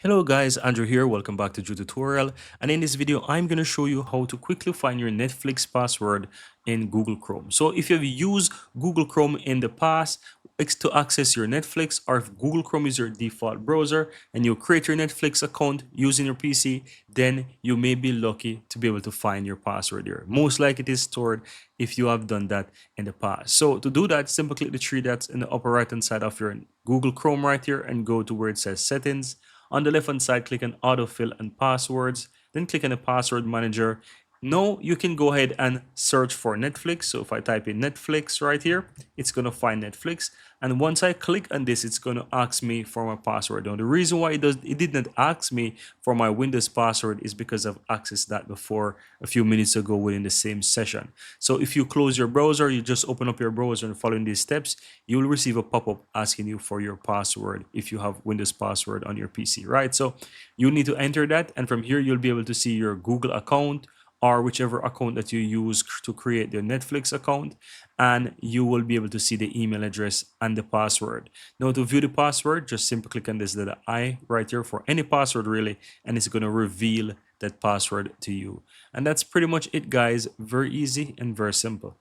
Hello guys, Andrew here. Welcome back to Drew Tutorial. And in this video, I'm going to show you how to quickly find your Netflix password in Google Chrome. So if you've used Google Chrome in the past to access your Netflix, or if Google Chrome is your default browser and you create your Netflix account using your PC, then you may be lucky to be able to find your password here. Most likely it is stored if you have done that in the past. So to do that, simply click the three dots in the upper right hand side of your Google Chrome right here and go to where it says settings. On the left hand side, click on autofill and passwords, then click on the password manager. Now you can go ahead and search for Netflix. So if I type in Netflix right here, it's going to find Netflix. And once I click on this, it's going to ask me for my password. Now the reason why it did not ask me for my Windows password is because I've accessed that before a few minutes ago within the same session. So if you close your browser, you just open up your browser and following these steps, you will receive a pop-up asking you for your password if you have Windows password on your PC, right? So you need to enter that, and from here you'll be able to see your Google account or whichever account that you use to create the Netflix account, and you will be able to see the email address and the password. Now to view the password, just simply click on this little I right here for any password really, and it's going to reveal that password to you. And that's pretty much it, guys. Very easy and very simple.